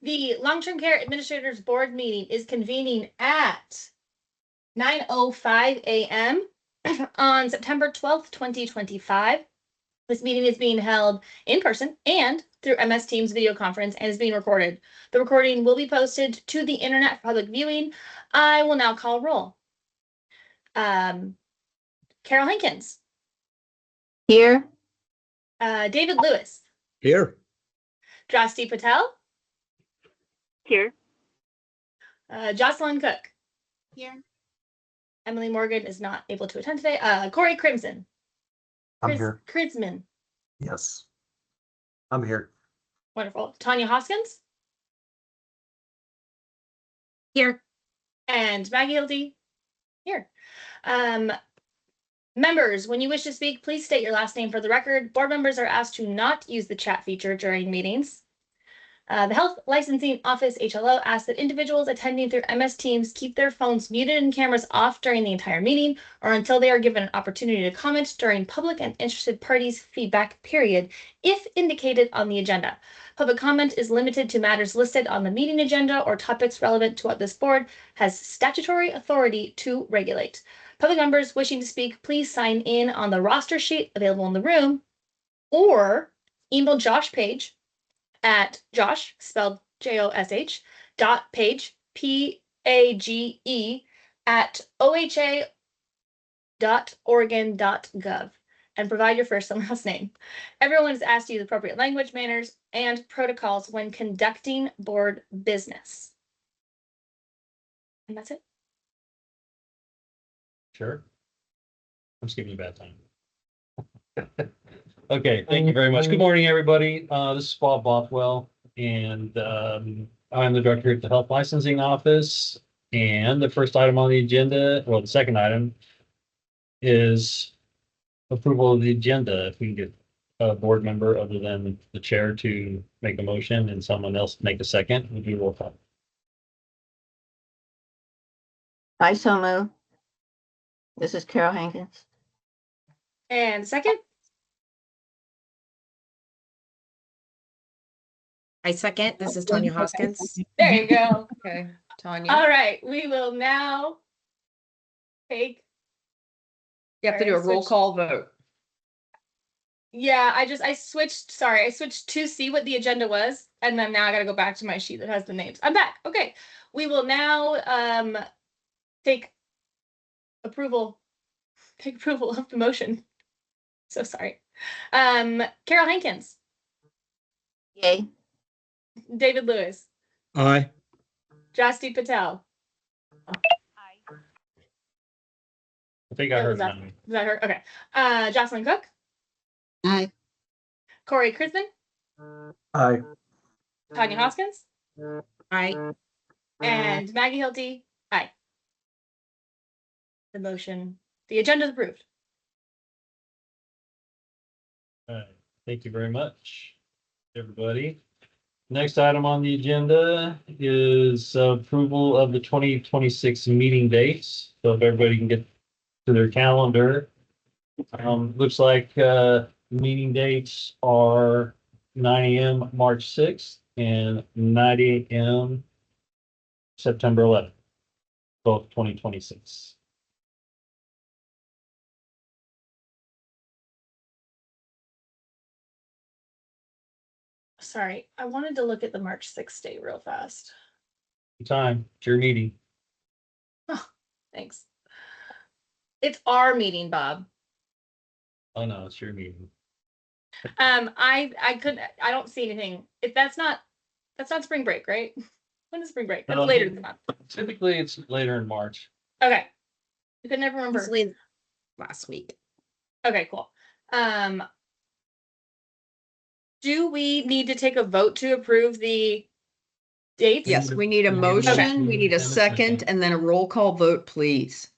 The Long-Term Care Administrators Board meeting is convening at 9:05 a.m. on September 12th, 2025. This meeting is being held in person and through MS Teams video conference and is being recorded. The recording will be posted to the internet for public viewing. I will now call roll. Carol Hankins. Here. David Lewis. Here. Drasti Patel. Here. Jocelyn Cook. Here. Emily Morgan is not able to attend today. Corey Crimson. I'm here. Kritzman. Yes. I'm here. Wonderful. Tanya Hoskins. Here. And Maggie Hildy. Here. Members, when you wish to speak, please state your last name for the record. Board members are asked to not use the chat feature during meetings. The Health Licensing Office, HLO, asks that individuals attending through MS Teams keep their phones muted and cameras off during the entire meeting or until they are given an opportunity to comment during public and interested parties' feedback period, if indicated on the agenda. Public comment is limited to matters listed on the meeting agenda or topics relevant to what this board has statutory authority to regulate. Public members wishing to speak, please sign in on the roster sheet available in the room or email Josh Page at Josh, spelled Josh, .page, PAGE, at oha.oregon.gov and provide your first and last name. Everyone is asked to use appropriate language, manners, and protocols when conducting board business. And that's it. Sure. I'm just giving you a bad time. Okay, thank you very much. Good morning, everybody. This is Bob Bothwell, and I'm the director at the Health Licensing Office. And the first item on the agenda, well, the second item is approval of the agenda. If we can get a board member other than the chair to make a motion and someone else make a second, we'll do roll call. I so move. This is Carol Hankins. And second? I second. This is Tanya Hoskins. There you go. Okay, Tanya. All right, we will now take. You have to do a roll call vote. Yeah, I switched to see what the agenda was, and then now I gotta go back to my sheet that has the names. I'm back. Okay, we will now take approval of the motion. So sorry. Carol Hankins. Yay. David Lewis. Aye. Drasti Patel. I think I heard Was that. that her? Okay. Jocelyn Cook. Aye. Corey Crisman. Aye. Tanya Hoskins. Aye. And Maggie Hilty. Aye. The agenda is approved. All right, thank you very much, everybody. Next item on the agenda is approval of the 2026 meeting dates. So if everybody can get to their calendar. Looks like meeting dates are 9 a.m. March 6th and 9 a.m. September 11th, both 2026. Sorry, I wanted to look at the March 6th date real fast. Time, it's your meeting. Oh, thanks. It's our meeting, Bob. Oh no, it's your meeting. I don't see anything. If that's not spring break, right? When is spring break? That's later than that. Typically, it's later in March. Okay. I could never remember. Usually last week. Okay, cool. Do we need to take a vote to approve the dates? Yes, we need a motion, Okay. we need a second, and then a roll call vote, please.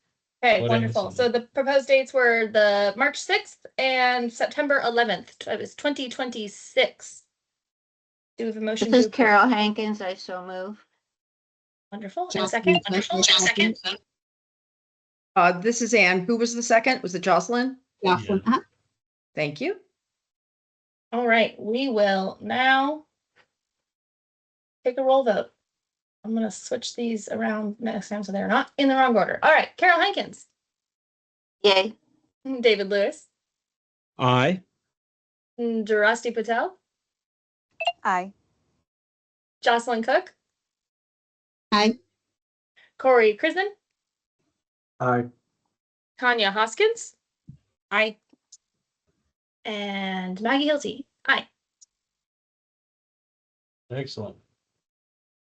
Okay, What wonderful. is it? So the proposed dates were the March 6th and September 11th. It was 2026. Do we have a motion? This is to approve? Carol Hankins. I so move. Wonderful. And a second? Wonderful. Second. This is Ann. Who was the second? Was it Jocelyn? Jocelyn. Yeah. Thank you. All right, we will now take a roll vote. I'm gonna switch these around next time so they're not in the wrong order. All right, Carol Hankins, Yay. David Lewis, Aye. Durasti Patel, Aye. Jocelyn Cook, Aye. Corey Krisman, Aye. Tanya Hoskins, Aye. and Maggie Hilty. Aye. Excellent.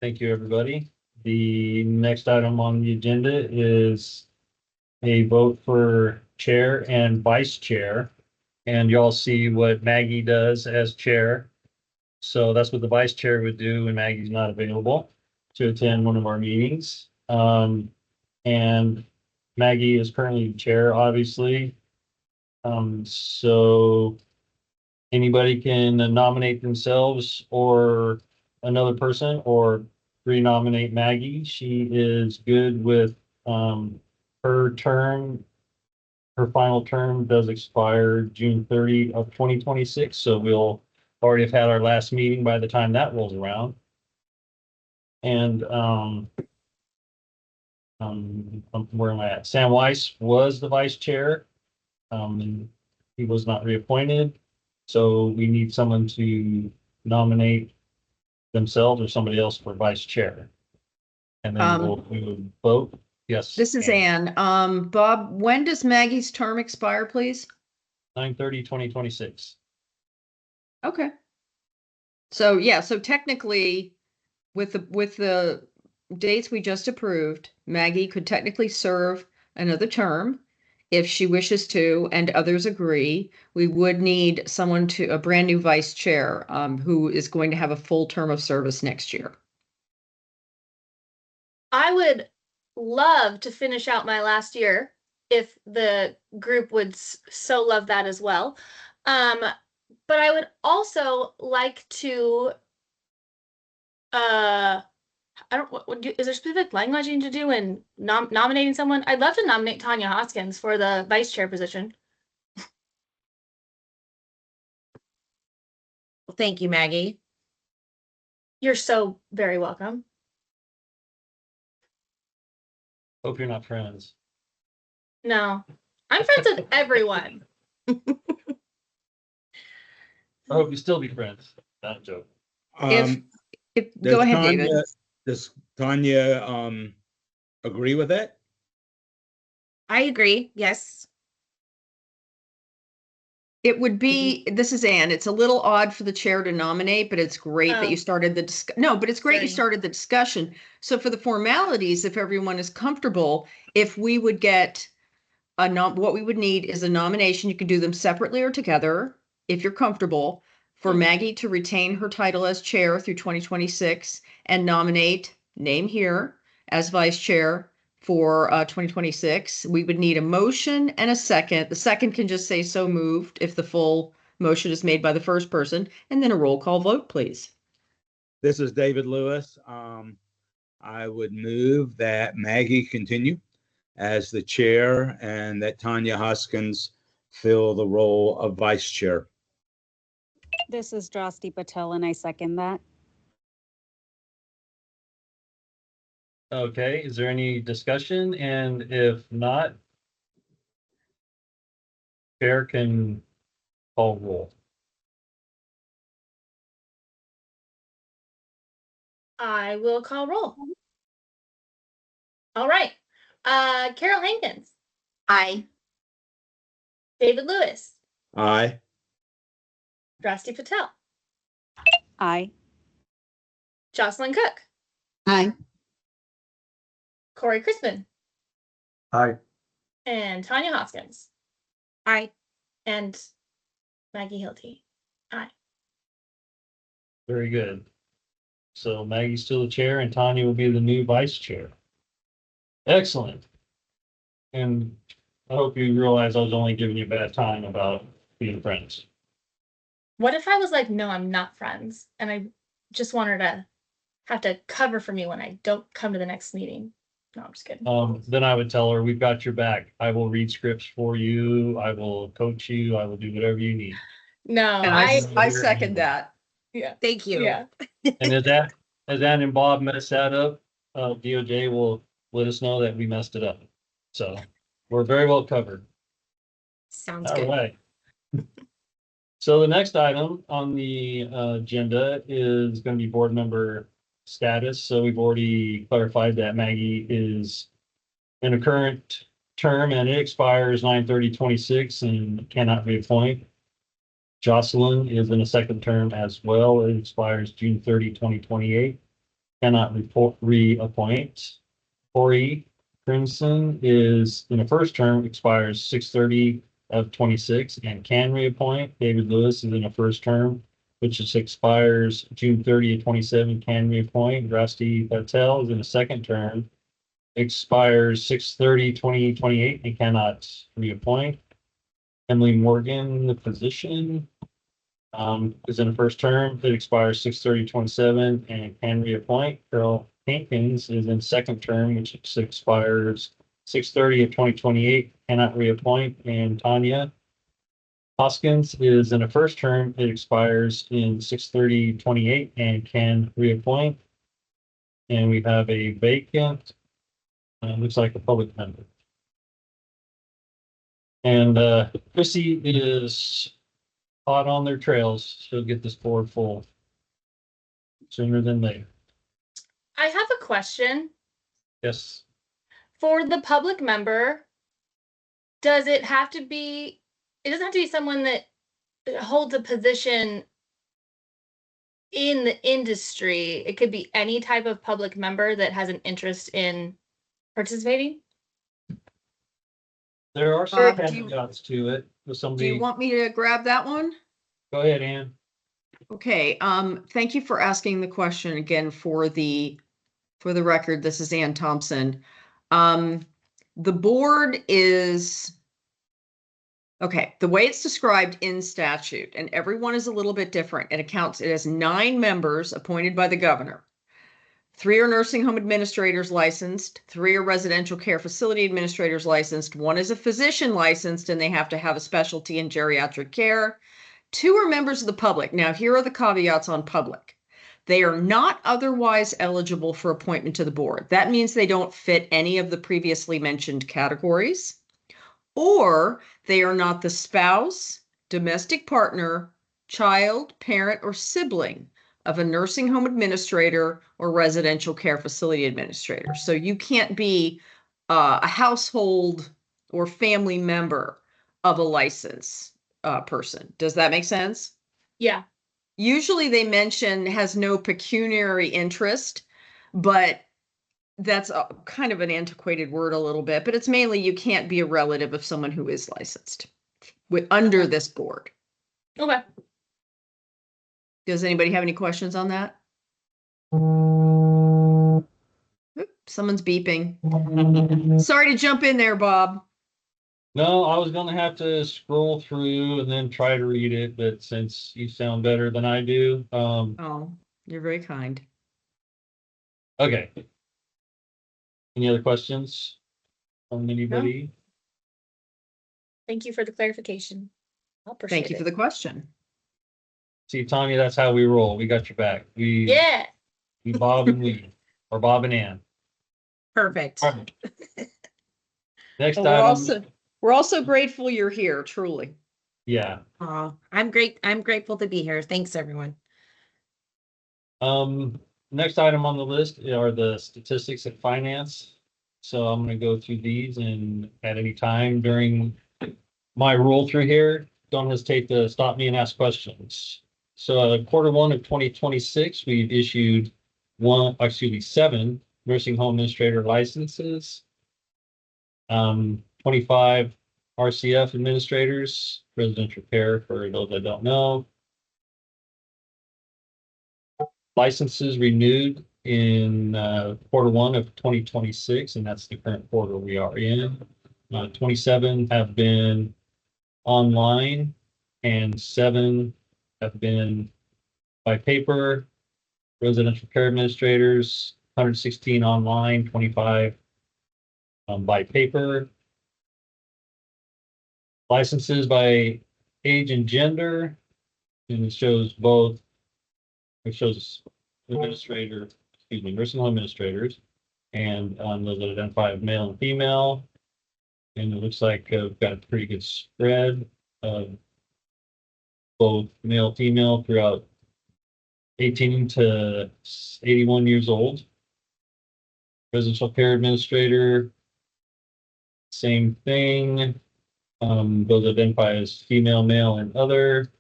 Thank you, everybody. The next item on the agenda is a vote for chair and vice chair. And y'all see what Maggie does as chair. So that's what the vice chair would do when Maggie's not available to attend one of our meetings. And Maggie is currently chair, obviously. So anybody can nominate themselves or another person or renominate Maggie. She is good with her term. Her final term does expire June 30 of 2026. So we'll already have had our last meeting by the time that rolls around. And where am I at? Sam Weiss was the vice chair. He was not reappointed. So we need someone to nominate themselves or somebody else for vice chair. And then we'll vote. Yes. This is Ann. Bob, when does Maggie's term expire, please? 9/30/2026. Okay. So yeah, so technically with the dates we just approved, Maggie could technically serve another term if she wishes to and others agree. We would need someone a brand new vice chair who is going to have a full term of service next year. I would love to finish out my last year if the group would so love that as well. But I would also like to, I don't, is there specific language you need to do in nominating someone? I'd love to nominate Tanya Hoskins for the vice chair position. Well, thank you, Maggie. You're so very welcome. Hope you're not friends. No, I'm friends with everyone. I hope you still be friends. Not a joke. If Does go ahead, David. Does Tanya agree with that? I agree. Yes. It would be, this is Ann, it's a little odd for the chair to nominate, but it's great that you started the no, but it's great you started the discussion. So for the formalities, if everyone is comfortable, if we would get what we would need is a nomination. You can do them separately or together if you're comfortable, for Maggie to retain her title as chair through 2026 and nominate, name here, as vice chair for 2026. We would need a motion and a second. The second can just say so moved if the full motion is made by the first person, and then a roll call vote, please. This is David Lewis. I would move that Maggie continue as the chair and that Tanya Hoskins fill the role of vice chair. This is Drasti Patel, and I second that. Okay, is there any discussion? And if not, chair can call roll. I will call roll. All right. Carol Hankins, Aye. David Lewis, Aye. Drasti Patel, Aye. Jocelyn Cook, Aye. Corey Crispin, Aye. and Tanya Hoskins, Aye. and Maggie Hilty. Aye. Very good. So Maggie's still the chair and Tanya will be the new vice chair. Excellent. And I hope you realize I was only giving you a bad time about being friends. What if I was like, no, I'm not friends, and I just want her to have to cover for me when I don't come to the next meeting? No, I'm just kidding. Then I would tell her, we've got your back. I will read scripts for you. I will coach you. I will do whatever you need. No, And I second that. yeah, Thank you. yeah. And is that as Ann and Bob messed that up, DOJ will let us know that we messed it up. So we're very well covered. Sounds All good. right. So the next item on the agenda is going to be board member status. So we've already clarified that Maggie is in a current term and it expires 9/30/26 and cannot reappoint. Jocelyn is in a second term as well. It expires June 30, 2028. Cannot reappoint. Corey Crimson is in a first term, expires 6/30/26 and can reappoint. David Lewis is in a first term, which is expires June 30/27, can reappoint. Rusty Patel is in a second term, expires 6/30/2028 and cannot reappoint. Emily Morgan, the position, is in a first term. It expires 6/30/27 and can reappoint. Carol Hankins is in second term, which expires 6/30/2028, cannot reappoint. And Tanya Hoskins is in a first term. It expires in 6/30/28 and can reappoint. And we have a vacant, looks like a public member. And Chrissy is hot on their trails. She'll get this board full sooner than later. I have a question. Yes. For the public member, does it have to be, it doesn't have to be someone that holds a position in the industry. It could be any type of public member that has an interest in participating? There are some do you- caveats to it. With Do somebody, you want me to grab that one? go ahead, Ann. Okay, thank you for asking the question again for the record. This is Ann Thompson. The board is, okay, the way it's described in statute, and everyone is a little bit different. It has 9 members appointed by the governor. 3 are nursing home administrators licensed, 3 are residential care facility administrators licensed, 1 is a physician licensed, and they have to have a specialty in geriatric care. 2 are members of the public. Now, here are the caveats on public. They are not otherwise eligible for appointment to the board. That means they don't fit any of the previously mentioned categories, or they are not the spouse, domestic partner, child, parent, or sibling of a nursing home administrator or residential care facility administrator. So you can't be a household or family member of a licensed person. Does that make sense? Yeah. Usually they mention has no pecuniary interest, but that's kind of an antiquated word a little bit, but it's mainly you can't be a relative of someone who is licensed under this board. Okay. Does anybody have any questions on that? Oop, someone's beeping. Sorry to jump in there, Bob. No, I was gonna have to scroll through and then try to read it, but since you sound better than I do, Oh, you're very kind. okay. Any other questions from anybody? Thank you for the clarification. I'll appreciate Thank you it. for the question. See, Tanya, that's how we roll. We got your back. Yeah. We Bob and we, or Bob and Ann. Perfect. All right. Next And item. we're also grateful you're here, truly. Yeah. I'm great. I'm grateful to be here. Thanks, everyone. Next item on the list are the statistics and finance. So I'm gonna go through these, and at any time during my roll through here, don't hesitate to stop me and ask questions. So Q1 of 2026, we've issued 7 nursing home administrator licenses. 25 RCF administrators, residential care for those that don't know. Licenses renewed in Q1 of 2026, and that's the current quarter we are in. 27 have been online and 7 have been by paper. Residential care administrators, 116 online, 25 by paper. Licenses by age and gender, and it shows both. It shows administrator, excuse me, nursing home administrators, and those that identify as male and female. And it looks like we've got a pretty good spread of both male, female throughout 18 to 81 years old. Residential care administrator, same thing. Those identify as female, male, and other.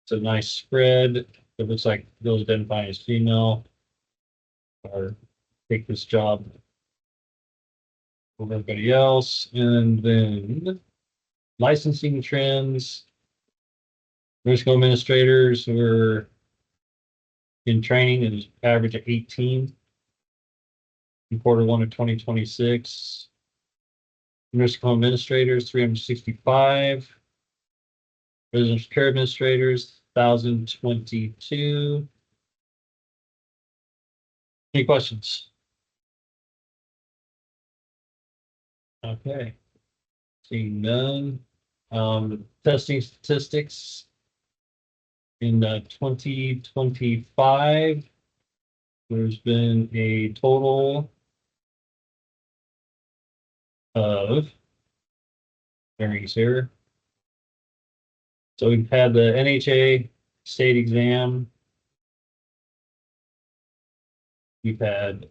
It's a nice spread. It looks like those identifying as female are take this job over everybody else. And then licensing trends. Nursing home administrators who are in training is average of 18 in Q1 of 2026. Nursing home administrators, 365. Residential care administrators, 1,022. Any questions? Okay. Seeing none. Testing statistics. In 2025, there's been a total of bearings here. So we've had the NHA state exam. We've had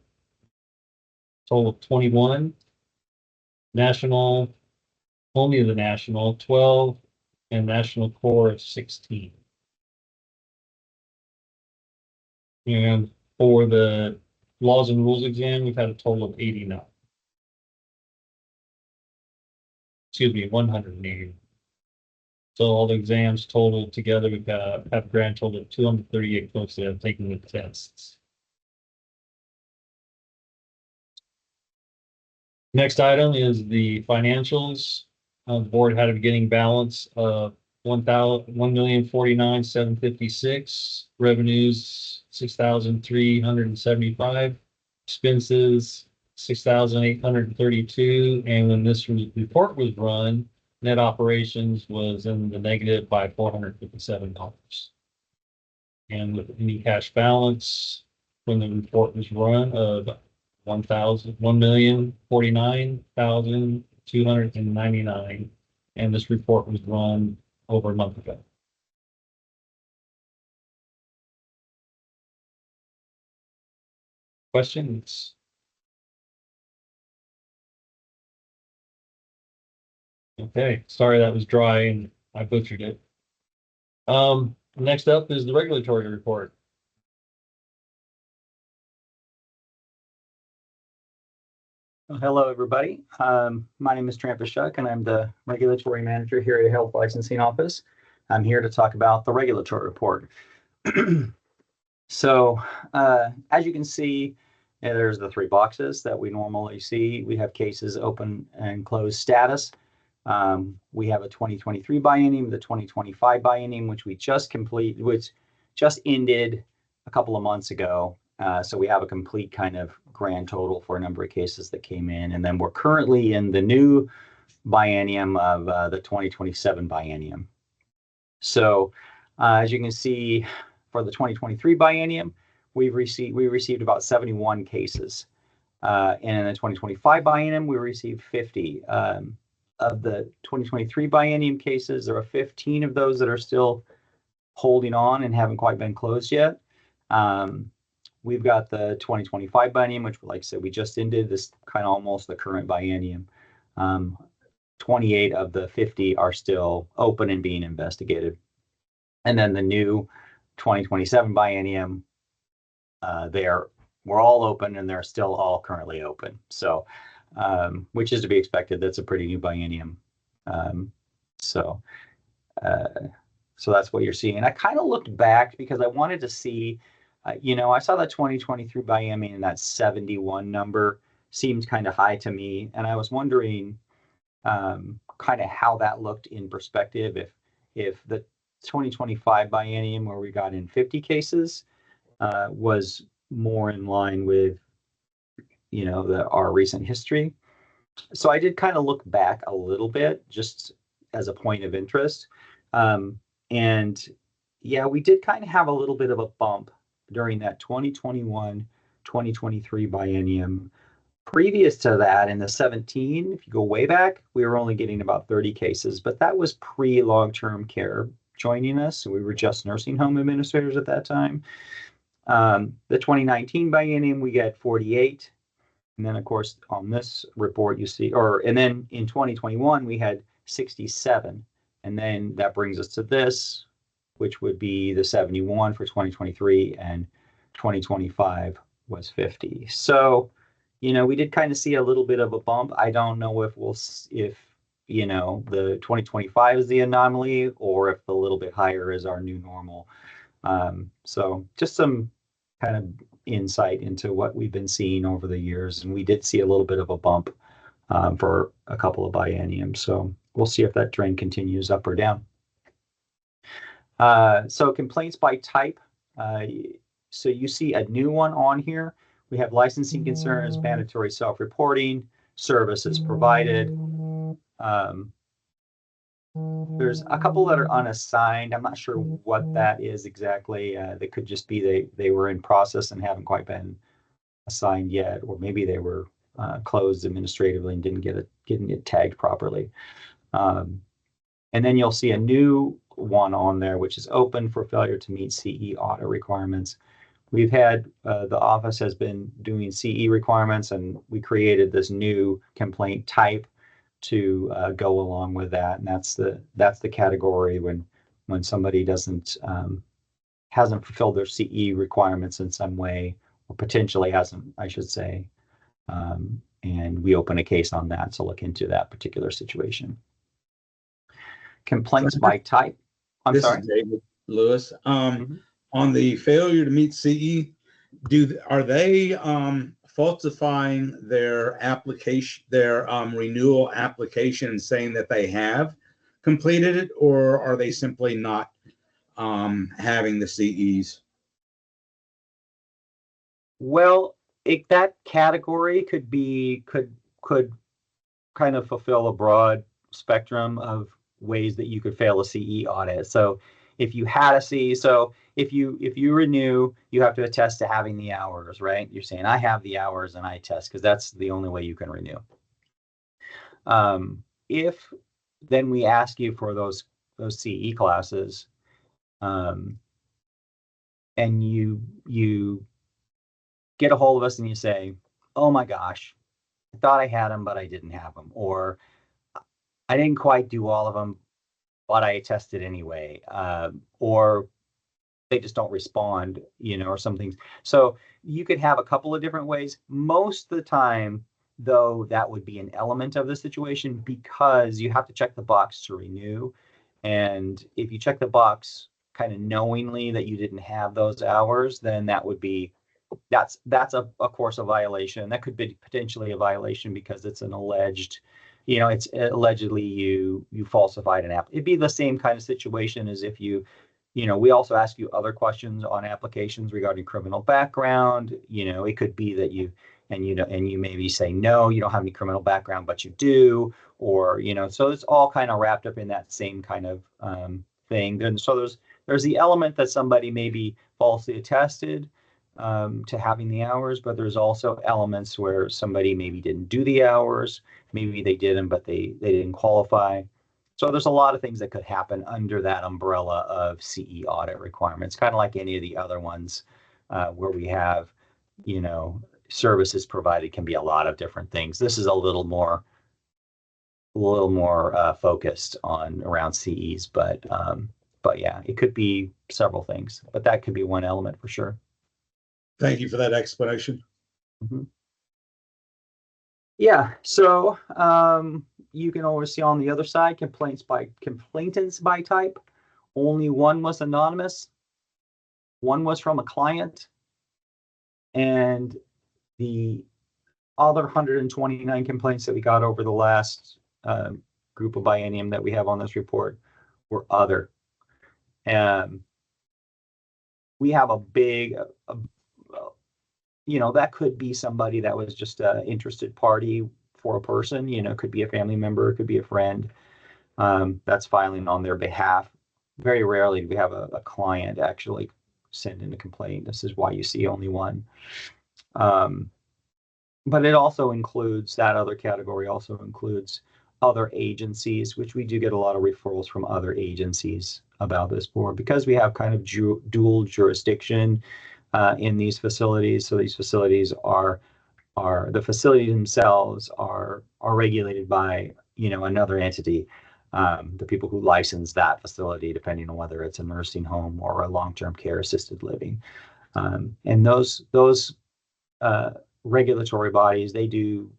total of 21, national, only the national 12, and national core of 16. And for the laws and rules exam, we've had a total of 89. Excuse me, 180. So all the exams total together, we've got have a grand total of 238 folks that have taken the tests. Next item is the financials. The board had a beginning balance of $1,049,756, revenues 6,375, expenses 6,832, and when this report was run, net operations was in the negative by $457. And with any cash balance when the report was run of $1,049,299, and this report was run over a month ago. Questions? Okay, sorry that was dry and I butchered it. Next up is the regulatory report. Hello, everybody. My name is Trent Bishuk, and I'm the regulatory manager here at the Health Licensing Office. I'm here to talk about the regulatory report. So, as you can see, there's the three boxes that we normally see. We have cases open and closed status. We have a 2023 biennium, the 2025 biennium, which just ended a couple of months ago. So we have a complete kind of grand total for a number of cases that came in. And then we're currently in the new biennium of the 2027 biennium. So as you can see, for the 2023 biennium, we received about 71 cases. And in the 2025 biennium, we received 50. Of the 2023 biennium cases, there are 15 of those that are still holding on and haven't quite been closed yet. We've got the 2025 biennium, which, like I said, we just ended this kind of almost the current biennium. 28 of the 50 are still open and being investigated. And then the new 2027 biennium, we're all open and they're still all currently open. So, which is to be expected. That's a pretty new biennium. So that's what you're seeing. I kind of looked back because I wanted to see, I saw that 2023 biennium and that 71 number seemed kind of high to me. And I was wondering kind of how that looked in perspective if the 2025 biennium where we got in 50 cases was more in line with our recent history. So I did kind of look back a little bit just as a point of interest. And yeah, we did kind of have a little bit of a bump during that 2021, 2023 biennium. Previous to that, in the 17, if you go way back, we were only getting about 30 cases, but that was pre-long-term care joining us. So we were just nursing home administrators at that time. The 2019 biennium, we get 48. And then, of course, on this report, you see, and then in 2021, we had 67. And then that brings us to this, which would be the 71 for 2023, and 2025 was 50. So, we did kind of see a little bit of a bump. I don't know if the 2025 is the anomaly or if the little bit higher is our new normal. So just some kind of insight into what we've been seeing over the years. And we did see a little bit of a bump for a couple of bienniums. So we'll see if that trend continues up or down. So complaints by type. So you see a new one on here. We have licensing concerns, mandatory self-reporting, services provided. There's a couple that are unassigned. I'm not sure what that is exactly. They could just be they were in process and haven't quite been assigned yet, or maybe they were closed administratively and didn't get tagged properly. And then you'll see a new one on there, which is open for failure to meet CE audit requirements. We've had, the office has been doing CE requirements, and we created this new complaint type to go along with that. And that's the category when somebody hasn't fulfilled their CE requirements in some way, or potentially hasn't, I should say. And we open a case on that to look into that particular situation. Complaints by type. I'm sorry. This is David Lewis. On the failure to meet CE, are they falsifying their application, their renewal application, and saying that they have completed it, or are they simply not having the CEs? Well, that category could kind of fulfill a broad spectrum of ways that you could fail a CE audit. So if you had a CE, so if you renew, you have to attest to having the hours, right? You're saying I have the hours and I attest, because that's the only way you can renew. If then we ask you for those CE classes, and you get a hold of us and you say, oh my gosh, I thought I had them, but I didn't have them, or I didn't quite do all of them, but I tested anyway, or they just don't respond, or something. So you could have a couple of different ways. Most of the time, though, that would be an element of the situation, because you have to check the box to renew. And if you check the box kind of knowingly that you didn't have those hours, then that's of course a violation. That could be potentially a violation because it's an alleged, it's allegedly you falsified an app. It'd be the same kind of situation as if we also ask you other questions on applications regarding criminal background. It could be that you maybe say, no, you don't have any criminal background, but you do, or, so it's all kind of wrapped up in that same kind of thing. And so there's the element that somebody may be falsely attested to having the hours, but there's also elements where somebody maybe didn't do the hours, maybe they didn't, but they didn't qualify. So there's a lot of things that could happen under that umbrella of CE audit requirements, kind of like any of the other ones where we have, services provided can be a lot of different things. This is a little more focused on around CEs, but yeah, it could be several things, but that could be one element for sure. Thank you for that explanation. Mm-hmm. Yeah, so you can always see on the other side, complainants by type. Only one was anonymous, one was from a client, and the other 129 complaints that we got over the last group of biennium that we have on this report were other. And we have a big, that could be somebody that was just an interested party for a person, it could be a family member, it could be a friend that's filing on their behalf. Very rarely do we have a client actually send in a complaint. This is why you see only one. But it also includes, that other category also includes other agencies, which we do get a lot of referrals from other agencies about this board because we have kind of dual jurisdiction in these facilities. So these facilities are the facilities themselves are regulated by, you know, another entity, the people who license that facility, depending on whether it's a nursing home or a long-term care assisted living. And those regulatory bodies, they do,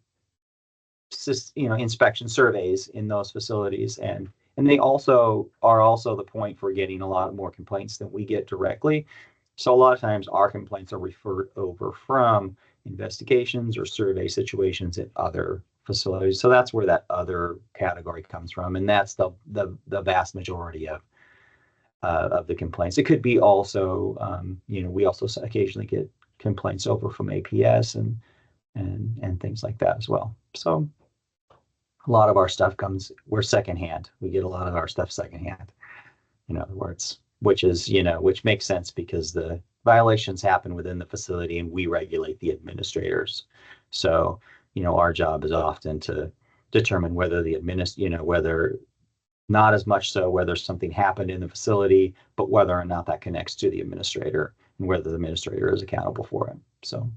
you know, inspection surveys in those facilities, and they also are the point for getting a lot more complaints than we get directly. So a lot of times our complaints are referred over from investigations or survey situations at other facilities. So that's where that other category comes from, and that's the vast majority of the complaints. It could be also, you know, we also occasionally get complaints over from APS and things like that as well. So a lot of our stuff we're secondhand. We get a lot of our stuff secondhand, in other words, which is, you know, which makes sense because the violations happen within the facility and we regulate the administrators. So, you know, our job is often to determine whether you know, whether not as much so whether something happened in the facility, but whether or not that connects to the administrator and whether the administrator is accountable for it. So,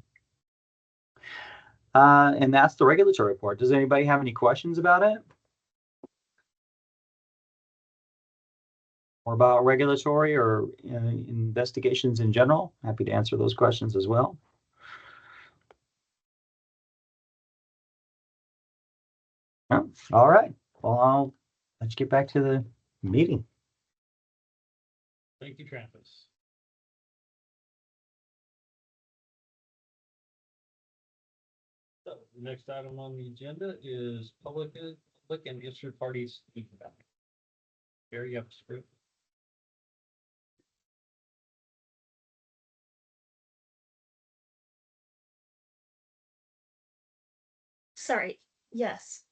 and that's the regulatory report. Does anybody have any questions about it? Or about regulatory or investigations in general? Happy to answer those questions as well. Oh, all right. Well, let's get back to the meeting. Thank you, Travis. So the next item on the agenda is public and interested parties feedback. Gary, you have the script. Sorry. Yes.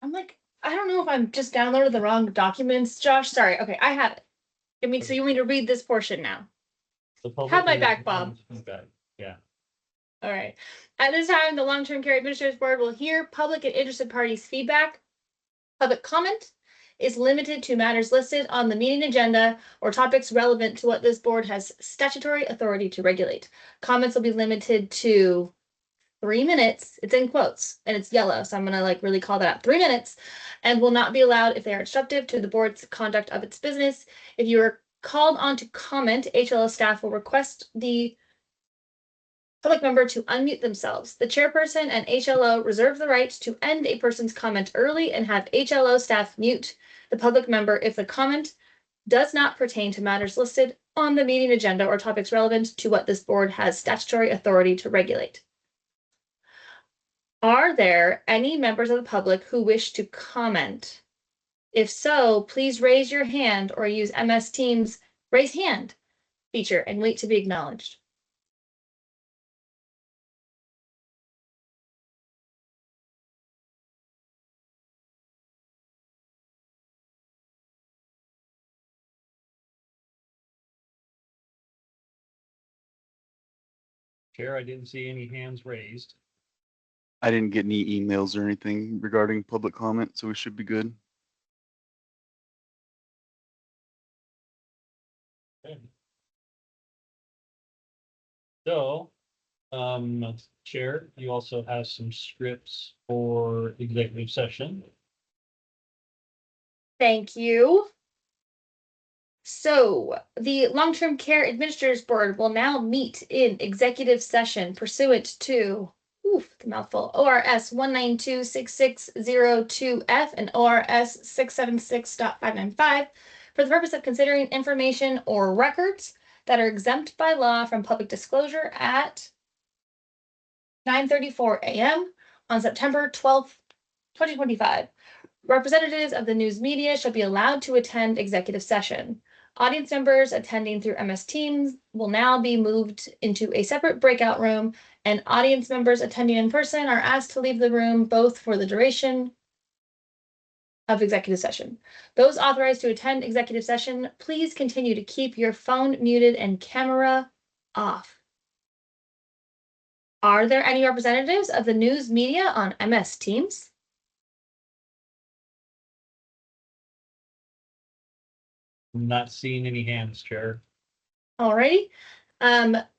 I'm like, I don't know if I'm just downloaded the wrong documents, Josh. Sorry. Okay, I have it. So you want me to read this portion now? Have my back, Bob. Feedback. Yeah. All right. At this time, the Long-Term Care Administrators Board will hear public and interested parties' feedback. Public comment is limited to matters listed on the meeting agenda or topics relevant to what this board has statutory authority to regulate. Comments will be limited to 3 minutes. It's in quotes and it's yellow, so I'm gonna like really call that out. 3 minutes, and will not be allowed if they are disruptive to the board's conduct of its business. If you are called on to comment, HLO staff will request the public member to unmute themselves. The chairperson and HLO reserve the right to end a person's comment early and have HLO staff mute the public member if the comment does not pertain to matters listed on the meeting agenda or topics relevant to what this board has statutory authority to regulate. Are there any members of the public who wish to comment? If so, please raise your hand or use MS Teams raise hand feature and wait to be acknowledged. Chair, I didn't see any hands raised. I didn't get any emails or anything regarding public comment, so we should be good. Okay. So, Chair, you also have some scripts for executive session. Thank you. So the Long-Term Care Administrators Board will now meet in executive session pursuant to, the mouthful, ORS 1926602F and ORS 676.595 for the purpose of considering information or records that are exempt by law from public disclosure at 9:34 a.m. on September 12th, 2025. Representatives of the news media shall be allowed to attend executive session. Audience members attending through MS Teams will now be moved into a separate breakout room, and audience members attending in person are asked to leave the room both for the duration of executive session. Those authorized to attend executive session, please continue to keep your phone muted and camera off. Are there any representatives of the news media on MS Teams? Not seeing any hands, Chair. Alrighty.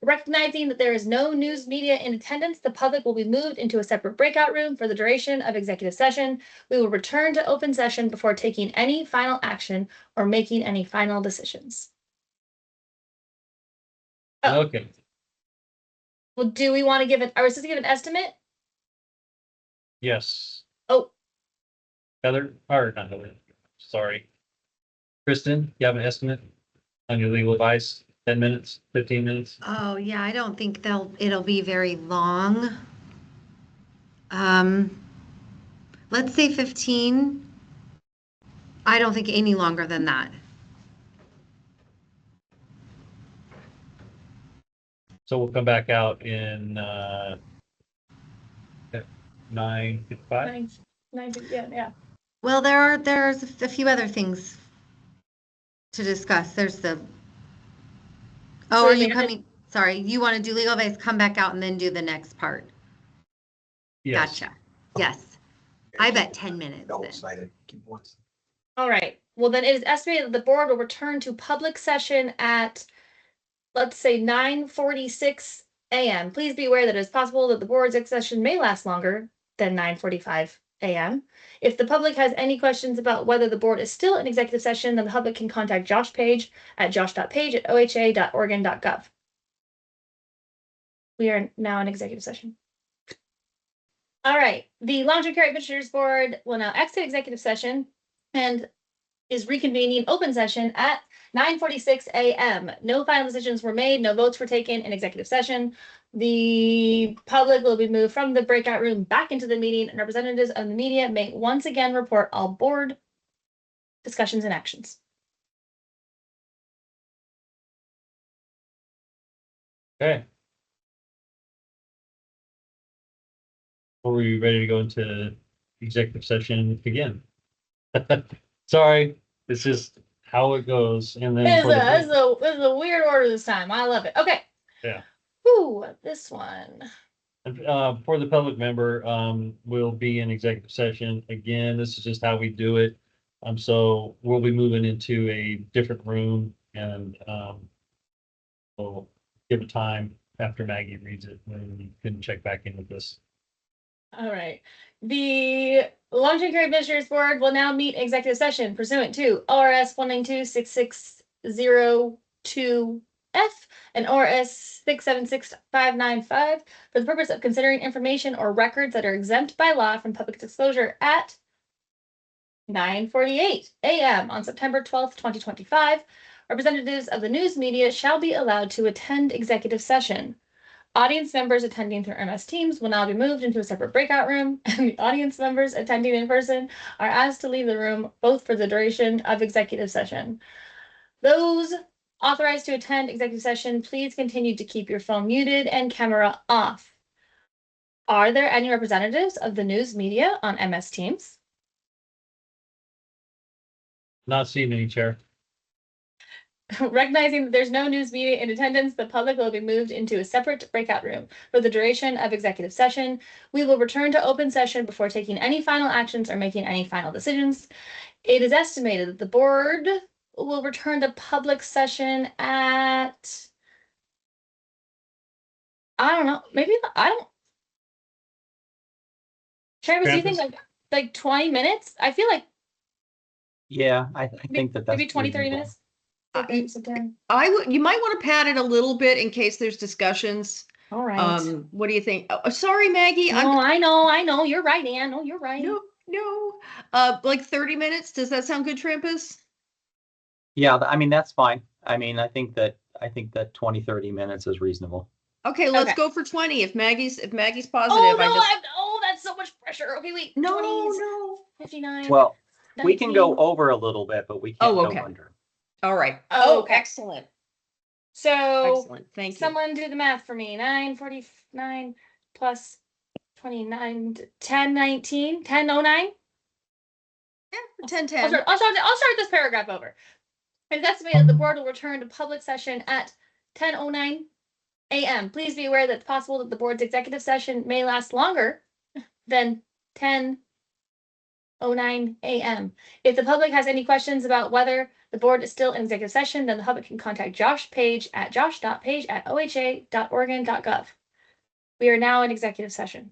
Recognizing that there is no news media in attendance, the public will be moved into a separate breakout room for the duration of executive session. We will return to open session before taking any final action or making any final decisions. Oh. Okay. Well, do we want to give it, are we supposed to give an estimate? Yes. Oh, Heather, or not Heather, sorry. Kristen, you have an estimate on your legal advice? 10 minutes, 15 minutes? Oh, yeah, I don't think it'll be very long. Let's say 15. I don't think any longer than that. So we'll come back out in 9:55. yeah. Well, there's a few other things to discuss. There's the, oh, are you coming? Sorry, you want to do legal advice, come back out and then do the next part. Yes. Gotcha. Yes. I bet 10 minutes then. Excited. All right. Well, then it is estimated that the board will return to public session at, let's say, 9:46 a.m. Please be aware that it is possible that the board's session may last longer than 9:45 a.m. If the public has any questions about whether the board is still in executive session, then the public can contact Josh Page at josh.page@oha.oregon.gov. We are now in executive session. All right. The Long-Term Care Administrators Board will now exit executive session and is reconvening open session at 9:46 a.m. No final decisions were made. No votes were taken in executive session. The public will be moved from the breakout room back into the meeting, and representatives of the media may once again report all board discussions and actions. Okay. Are we ready to go into executive session again? Sorry, it's just how it goes. And then This for the, is a weird order this time. I love it. Okay. Yeah. Whew, this one. for the public member, we'll be in executive session again. This is just how we do it. So we'll be moving into a different room and we'll give a time after Maggie reads it and you can check back in with this. All right. The Long-Term Care Administrators Board will now meet executive session pursuant to ORS 192-66002F and ORS 676-595 for the purpose of considering information or records that are exempt by law from public disclosure at 9:48 a.m. on September 12th, 2025. Representatives of the news media shall be allowed to attend executive session. Audience members attending through MS Teams will now be moved into a separate breakout room, and the audience members attending in person are asked to leave the room both for the duration of executive session. Those authorized to attend executive session, please continue to keep your phone muted and camera off. Are there any representatives of the news media on MS Teams? Not seeing any, Chair. Recognizing that there's no news media in attendance, the public will be moved into a separate breakout room for the duration of executive session. We will return to open session before taking any final actions or making any final decisions. It is estimated that the board will return to public session at, I don't know, maybe, I don't. Travis, do you think like 20 minutes? I feel like Yeah, I think that's maybe 20, 30 reasonable. minutes. You might want to pad it a little bit in case there's discussions. All right. What do you think? Oh, sorry, Maggie. No, I know. You're right, Ann. No, you're right. No. Like 30 minutes. Does that sound good, Trampus? Yeah, I mean, that's fine. I mean, I think that 20, 30 minutes is reasonable. Okay, let's go for 20. If Maggie's positive, Oh, that's so much pressure. Okay, wait. No, 20s, no. 59. Well, we can go 19. over a little bit, but we can't okay. go under. All right. Okay. Excellent. So Excellent. Thank you. someone do the math for me. 9:49 plus 29, 10:19, 10:09. Yeah, for 10:10. I'll start this paragraph over. It is estimated that the board will return to public session at 10:09 a.m. Please be aware that it's possible that the board's executive session may last longer than 10:09 a.m. If the public has any questions about whether the board is still in executive session, then the public can contact Josh Page at josh.page@oha.oregon.gov. We are now in executive session.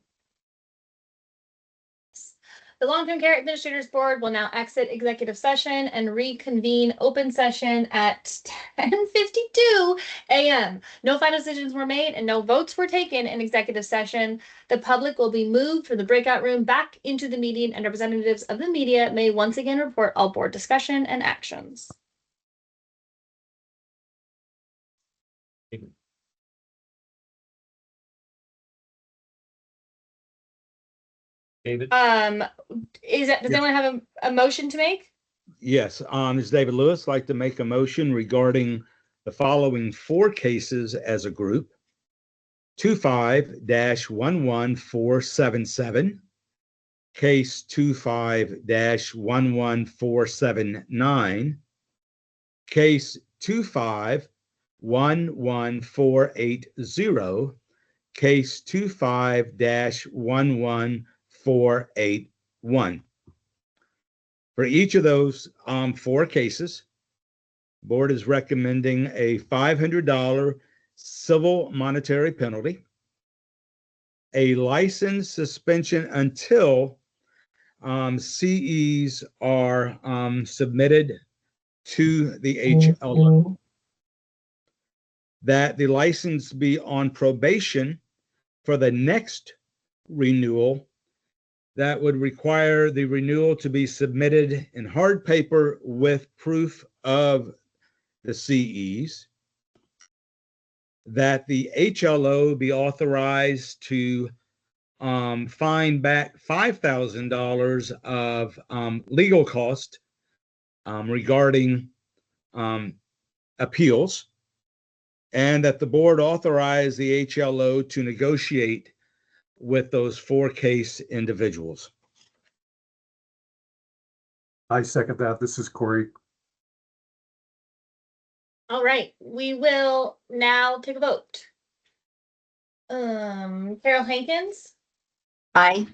The Long-Term Care Administrators Board will now exit executive session and reconvene open session at 10:52 a.m. No final decisions were made and no votes were taken in executive session. The public will be moved from the breakout room back into the meeting, and representatives of the media may once again report all board discussion and actions. David? Does anyone have a motion to make? Yes, is David Lewis like to make a motion regarding the following 4 cases as a group: 25-11477, case 25-11479, case 25-11480, case 25-11481. For each of those 4 cases, board is recommending a $500 civil monetary penalty, a license suspension until CEs are submitted to the HLO, that the license be on probation for the next renewal. That would require the renewal to be submitted in hard paper with proof of the CEs, that the HLO be authorized to fine back $5,000 of legal cost regarding appeals, and that the board authorize the HLO to negotiate with those 4 case individuals. I second that. This is Corey. All right, we will now take a vote. Carol Hankins. Aye.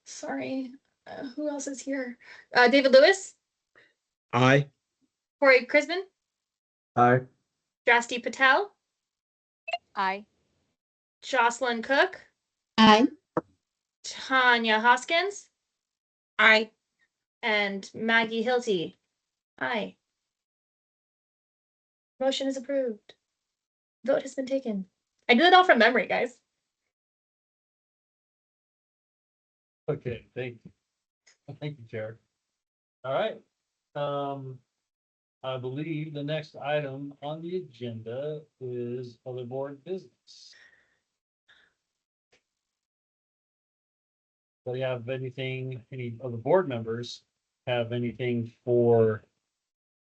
Sorry, who else is here? David Lewis, Aye. Corey Crisman, Aye. Drasti Patel, Aye. Jocelyn Cook, Aye. Tanya Hoskins, Aye. and Maggie Hilty. Aye. Motion is approved. Vote has been taken. I did it all from memory, guys. Okay, thank you. Thank you, Chair. All right. I believe the next item on the agenda is other board business. Do you have anything, any of the board members have anything for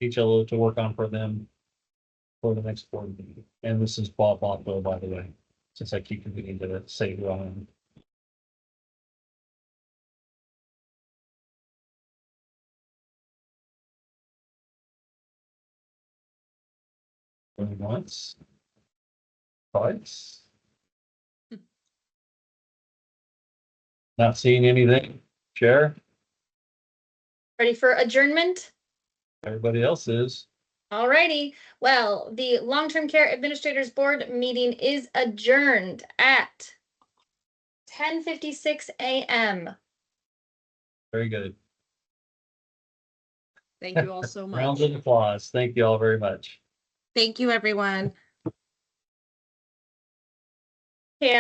HLO to work on for them for the next board meeting? And this is Bob Botto, by the way, since I keep forgetting to say who I am. Going once, twice. Not seeing anything. Chair, Ready for adjournment? everybody else is. All righty. Well, the Long-Term Care Administrators Board meeting is adjourned at 10:56 a.m. Very good. Thank you all so much. Rounds of applause. Thank you all very much. Thank you, everyone.